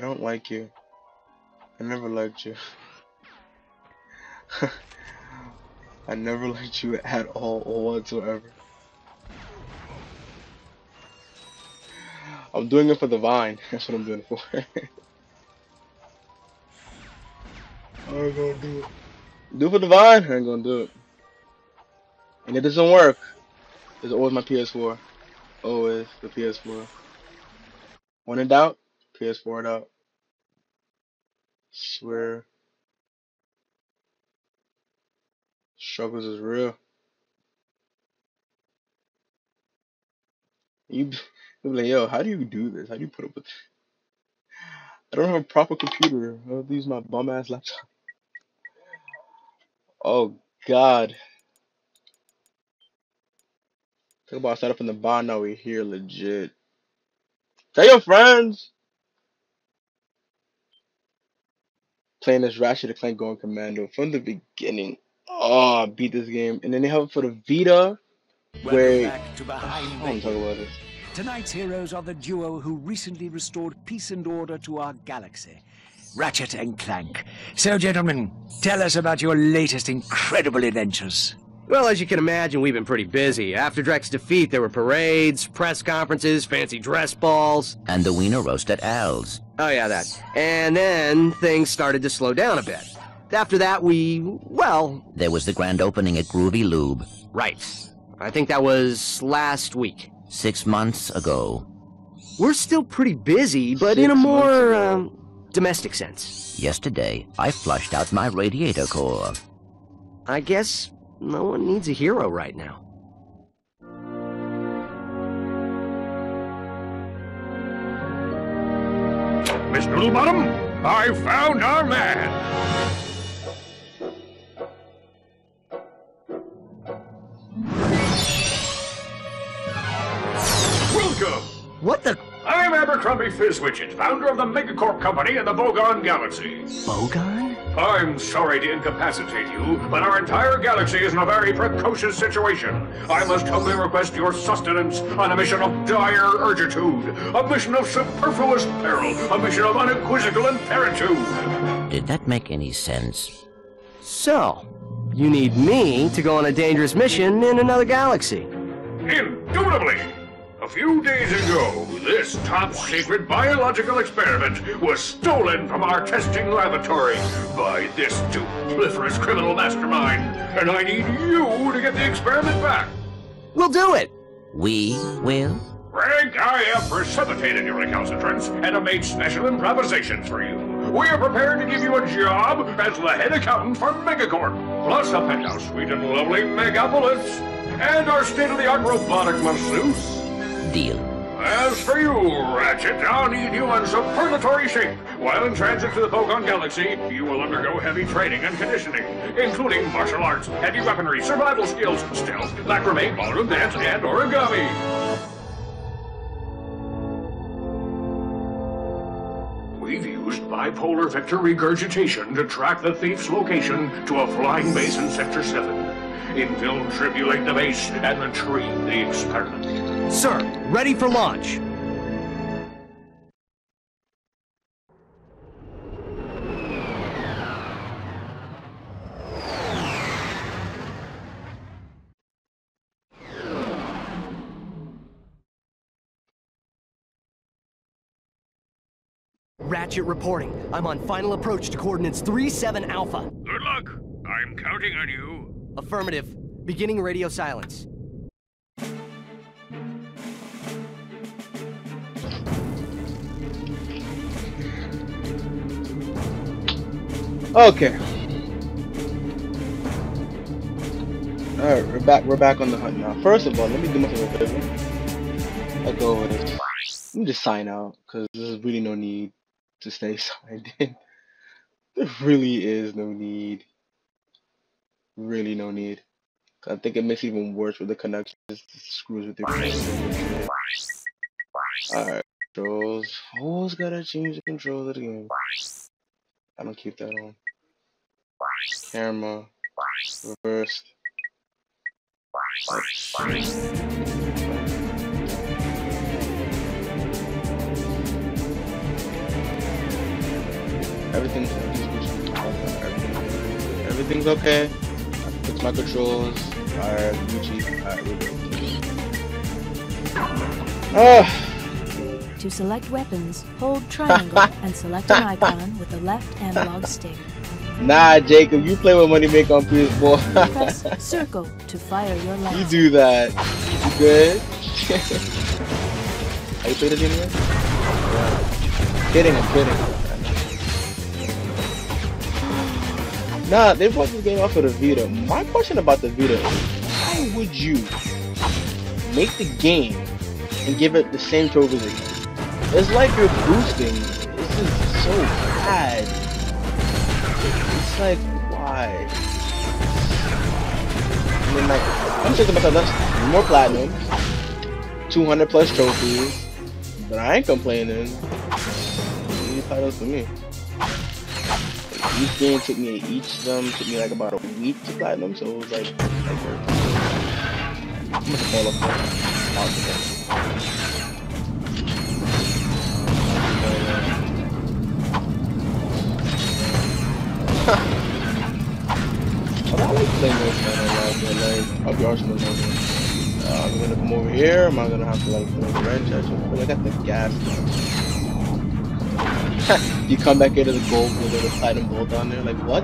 I don't like you. I never liked you. I never liked you at all or whatsoever. I'm doing it for the vine. That's what I'm doing it for. I ain't gonna do it. Do it for the vine? I ain't gonna do it. And it doesn't work. It's always my PS4. Always the PS4. When in doubt, PS4 it out. Swear. Struggles is real. You be like, yo, how do you do this? How do you put up with? I don't have a proper computer. I have to use my bum ass laptop. Oh God. Talk about set up in the bar. Now we here legit. Tell your friends. Playing this Ratchet and Clank going Commando from the beginning. Oh, I beat this game, and then they have it for the Vita. Welcome back to Behind I don't talk about this. Tonight's heroes are the duo who recently restored peace and order to our galaxy, Ratchet and Clank. So, gentlemen, tell us about your latest incredible adventures. Well, as you can imagine, we've been pretty busy. After Drek's defeat, there were parades, press conferences, fancy dress balls. And the wiener roast at Al's. Oh, yeah, that. And then things started to slow down a bit. After that, well... There was the grand opening at Groovy Lube. Right. I think that was last week. 6 months ago. We're still pretty busy, but in a more, domestic sense. Yesterday, I flushed out my radiator core. I guess no one needs a hero right now. Miss Noodlebottom, I found our man! Welcome! What the... I'm Abercrombie Fizzwidget, founder of the Megacorp Company in the Bogon Galaxy. Bogon? I'm sorry to incapacitate you, but our entire galaxy is in a very precocious situation. I must humbly request your sustenance on a mission of dire urgitude, a mission of superfluous peril, a mission of unequivocal imperitude. Did that make any sense? So, you need me to go on a dangerous mission in another galaxy. Indubitably! A few days ago, this top-secret biological experiment was stolen from our testing laboratory by this dupliferous criminal mastermind, and I need you to get the experiment back. We'll do it! We will? Frank, I have precipitated your recalcitrance and have made special improvisations for you. We are prepared to give you a job as the head accountant for Megacorp, plus a penthouse suite in lovely Megapolis, and our state-of-the-art robotic masseuse. Deal. As for you, Ratchet, I'll need you in superlatory shape. While in transit to the Bogon Galaxy, you will undergo heavy training and conditioning, including martial arts, heavy weaponry, survival skills, stealth, macrame, ballroom dance, and origami. We've used bipolar vector regurgitation to track the thief's location to a flying base in Sector 7. Infiltrate the base and retrieve the experiment. Sir, ready for launch. Ratchet reporting. I'm on final approach to coordinates 37 Alpha. Good luck. I'm counting on you. Affirmative. Beginning radio silence. Okay. Alright, we're back on the hunt now. First of all, let me do myself a favor. I'll go over this. Let me just sign out, because there's really no need to stay signed in. There really is no need. Really no need. I think it makes it even worse with the connection. It screws with your connection. Alright, controls. Always gotta change the controls of the game. I don't keep that on. Camera. Reversed. Everything's okay. Fix my controls. Alright, Gucci. Alright, we're good. To select weapons, hold triangle and select an icon with the left analog stick. Nah, Jacob, you play with Moneymaker on PS4. Press circle to fire your laser. You do that. You good? Are you playing the game yet? Kidding, I'm kidding. Nah, they bought this game off of the Vita. My question about the Vita is, why would you make the game and give it the same trophies again? It's like you're boosting. This is so bad. It's like, why? I mean, like, I'm thinking about that's more platinum, 200 plus trophies, but I ain't complaining. These titles for me. Each game took me, like about a week to platinum, so it was like I'm gonna call up I like playing this kind of like I'll be Arsenal. I'm gonna come over here. Am I gonna have to like throw the wrench at you? But I got the gas. You come back into the gold with the platinum bolt down there. Like what?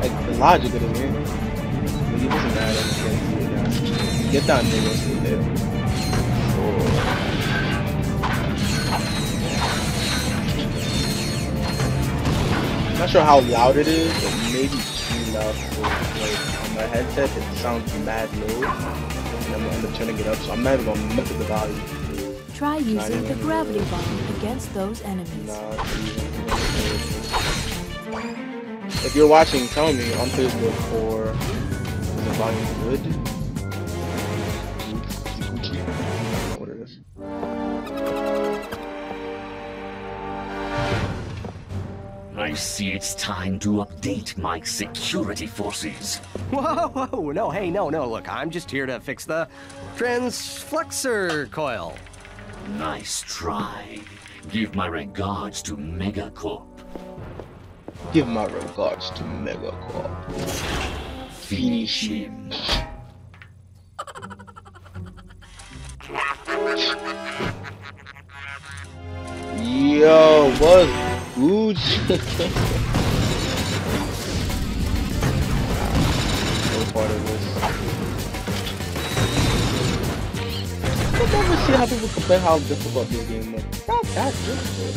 Like the logic of the game. But you doesn't matter. I can't see it now. Get down there and see it. I'm not sure how loud it is, but maybe too loud. So, like on my headset, it sounds mad low, and I'm gonna end up turning it up. So I'm not even gonna mess with the volume. Try using the gravity bomb against those enemies. If you're watching, tell me on Facebook or is the volume good? I don't know what it is. I see it's time to update my security forces. Whoa, no, hey, no, look, I'm just here to fix the transflexor coil. Nice try. Give my regards to Megacorp. Give my regards to Megacorp. Finish him. Yo, what's good? No part of this. I never see how people complain how difficult this game was. It's not that difficult.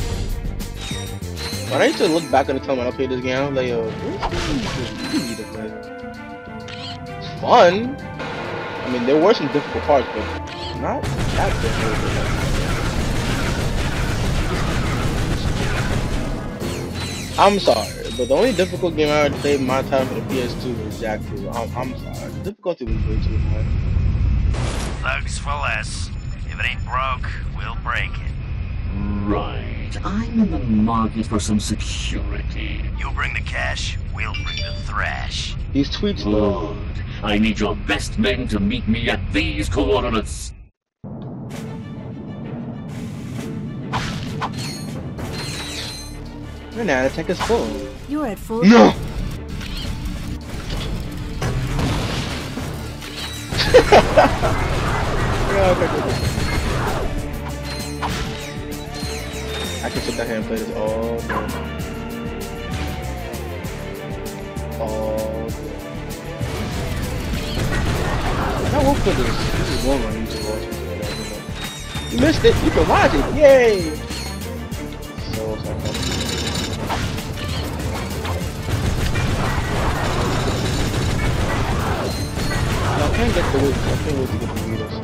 When I used to look back on the time when I played this game, I was like, yo, this game is easy to play. It's fun. I mean, there were some difficult parts, but not that difficult. I'm sorry, but the only difficult game I ever played in my time for the PS2 was Jak 2. I'm sorry. The difficulty was way too high. Thugs for less. If it ain't broke, we'll break it. Right. I'm in the market for some security. You bring the cash, we'll bring the thrash. These tweets, though. Lord, I need your best men to meet me at these coordinates. Your nanotech is full. You're at full. No! I can sit down here and play this all day. All day. I won't put this. This is one on YouTube also. You missed it. You can watch it. Yay! So I can't get the Vita. I can't wait to get the Vita. So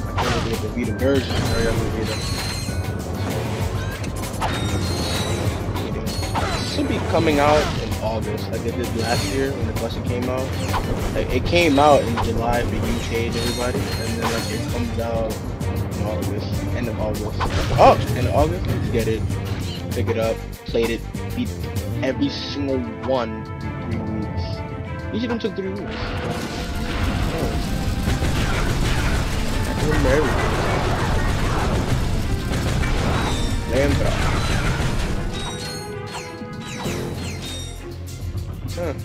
I can't wait to get the Vita version. Hurry up with Vita. Should be coming out in August, like it did last year when the collection came out. Like it came out in July for UK and everybody, and then like it comes out in August, end of August. Oh, end of August, get it, pick it up, played it, beat every single one in 3 weeks. Each of them took 3 weeks. I remember everything. And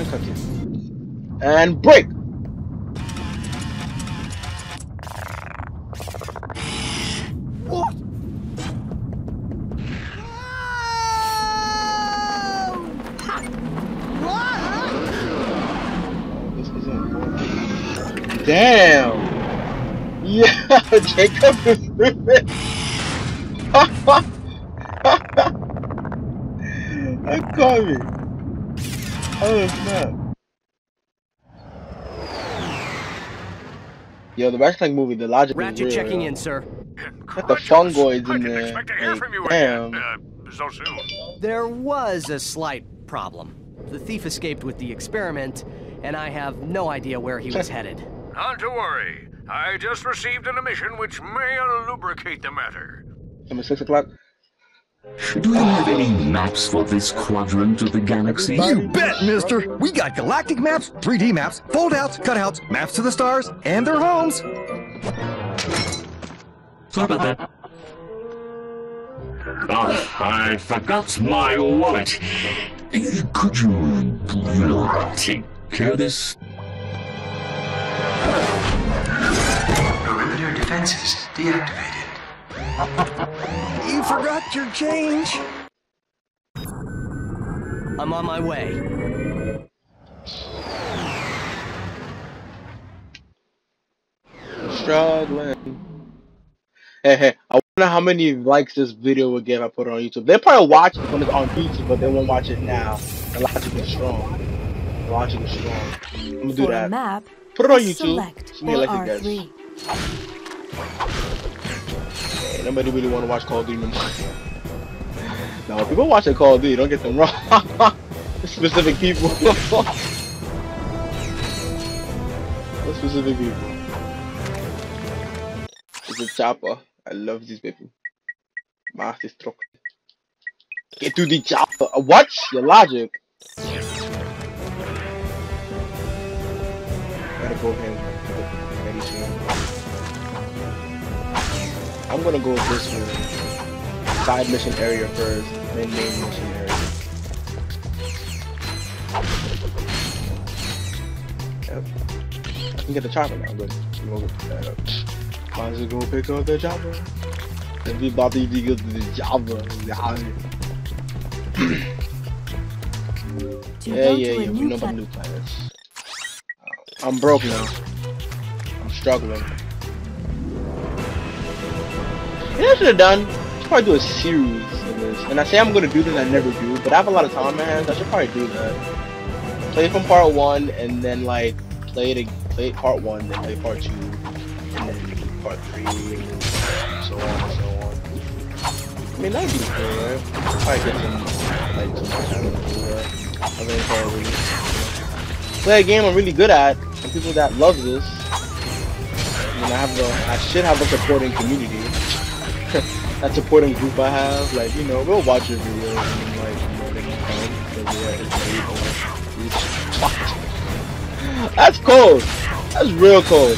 cut it. And break! What? This isn't important. Damn! Yeah, Jacob is stupid! That caught me! Oh snap! Yo, the Ratchet and Clank movie, the logic is Ratchet real. checking in, sir. Got the fungoids I in didn't there. expect to hear Like, from you damn. again. So soon. There was a slight problem. The thief escaped with the experiment, and I have no idea where he was headed. Not to worry. I just received an emission which may lubricate the matter. Number 6 o'clock. Do you have any maps for this quadrant of the galaxy? You bet, mister! We got galactic maps, 3D maps, fold-outs, cutouts, maps to the stars, and their homes! Sorry about that. Oh, I forgot my wallet. Could you take care of this? Perimeter defenses deactivated. You forgot your change! I'm on my way. Struggling. Hey, I wonder how many likes this video will get if I put it on YouTube. They'll probably watch it when it's on YouTube, but they won't watch it now. The logic is strong. The logic is strong. I'm gonna do For that. a map, Put it on press YouTube. Select See me or like it, guys. R3. Hey, nobody really want to watch Call of Duty no more. No, people watching Call of Duty, don't get them wrong. Specific people. Specific people. It's a chopper. I love these people. Master stroke. Get to the chopper. What? Your logic. Gotta go ahead and very soon. I'm gonna go this way. Side mission area first, then main mission area. Yep. I can get the chopper now, but I'm gonna pick that up. Might as well go pick up the chopper. Everybody go to the chopper. Yeah, we know about new planets. I'm broke now. I'm struggling. You know what I should have done? I should probably do a series of this. And I say I'm gonna do this, I never do, but I have a lot of time on my hands. I should probably do that. Play from part 1 and then like play part 1, then play part 2, and then part 3, and so on and so on. I mean that'd be cool, right? Probably get some like some time to do that. Play a game I'm really good at, and people that love this. I mean, I should have a supporting community. That supporting group I have, like, you know, we'll watch your videos and like, you know, they can come. That's cold. That's real cold.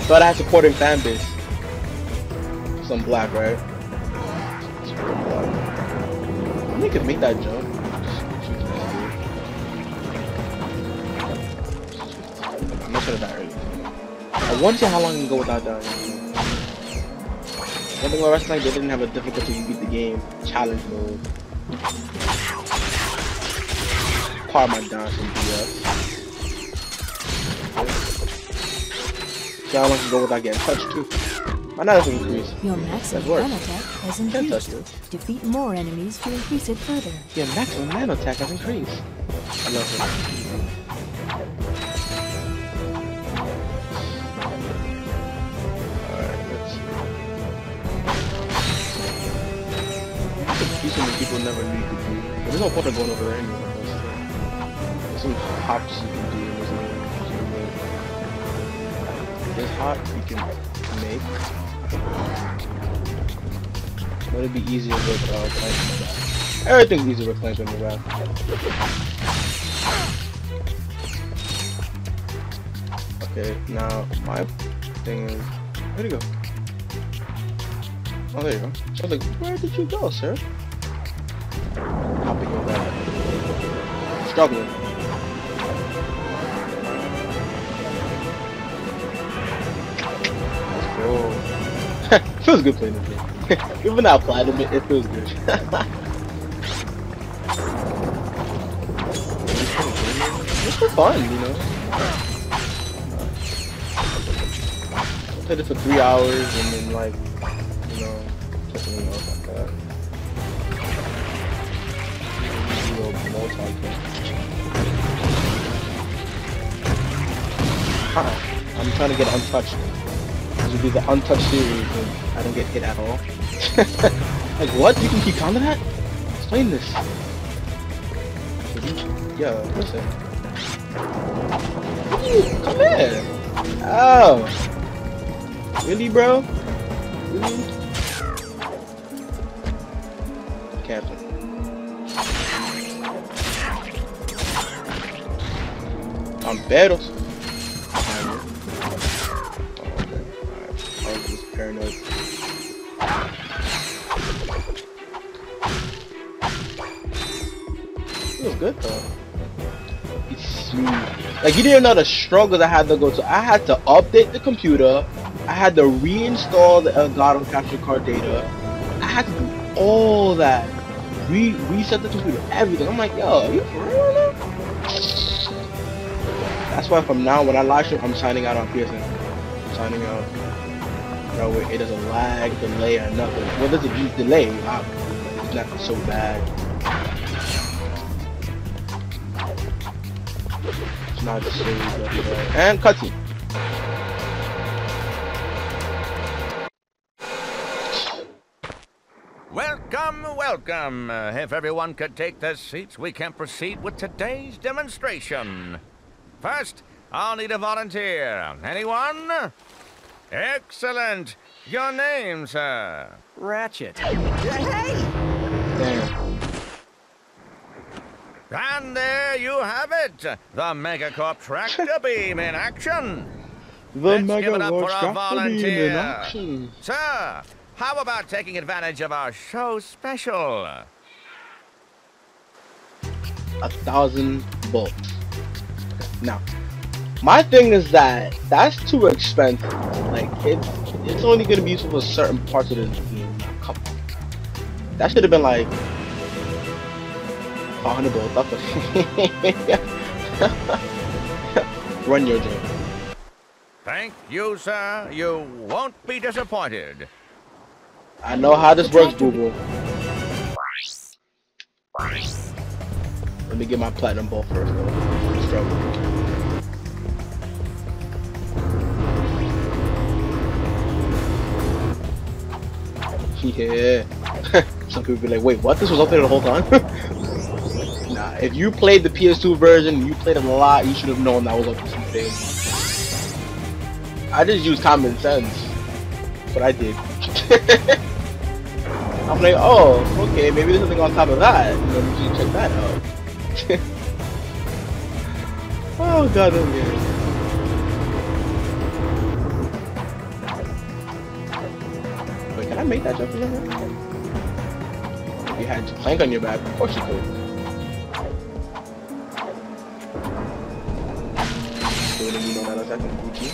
But I have supporting fan base. Some black, right? Super black. I think I could make that jump. I'm not gonna die early. I wonder how long I can go without dying. One thing about Ratchet and Clank, they didn't have a difficulty to beat the game. Challenge mode. Part my down some BS. See how long I can go without getting touched too. My knife will increase. Your maximum nanotech has increased. Defeat more enemies to increase it further. Your maximum nanotech has increased. I love it. People never knew you could do. There's no point of going over there anyway. There's some hops you can do. There's hops you can make. But it'd be easier with Clank. Everything's easier with Clank on the back. Okay, now my thing is, where'd it go? Oh, there you go. I was like, where did you go, sir? Hopping over that. struggling. Oh. Feels good playing this game. Even though I platinum it, it feels good. It's for fun, you know. Played it for 3 hours and then like, you know, play something else like that. I'm trying to get untouched. This would be the untouched series and I don't get hit at all. Like what? You can keep counting that? Explain this. Yo, listen. Come here. Oh. Really, bro? Really? Captain. I'm better. Paranoid. Feels good though. It's smooth. Like you didn't know the struggles I had to go to. I had to update the computer. I had to reinstall the Elgato capture card data. I had to do all that. Reset the computer, everything. I'm like, yo, are you for real now? That's why from now when I live stream, I'm signing out on PSN. I'm signing out. That way it doesn't lag, delay, or nothing. Well, there's a delay. It's not so bad. It's not the same. And cutscene. Welcome, welcome. If everyone could take their seats, we can proceed with today's demonstration. First, I'll need a volunteer. Anyone? Excellent. Your name, sir? Ratchet. Hey! Damn. And there you have it. The Megacorp Tractor Beam in action. Let's give it up for our volunteer. in action. Sir, how about taking advantage of our show special? 1,000 volts. Now, my thing is that that's too expensive. Like it's only gonna be useful for certain parts of the game. Come on. That should have been like 500 volts. Run your job. Thank you, sir. You won't be disappointed. I know how this works, boo boo. Let me get my platinum ball first, though. Struggle. Yeah. Some people be like, wait, what? This was up there the whole time? Nah, if you played the PS2 version, you played it a lot, you should have known that was up to something. I just used common sense. But I did. I'm like, oh, okay, maybe there's something on top of that. You know, we should check that out. Oh god, okay. Wait, can I make that jump a little bit? You had Clank on your back, of course you could. So let me know that a second, Gucci.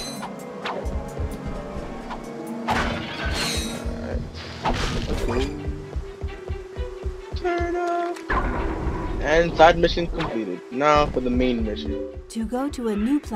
Alright. Turn up. And side mission completed. Now for the main mission. To go to a new planet.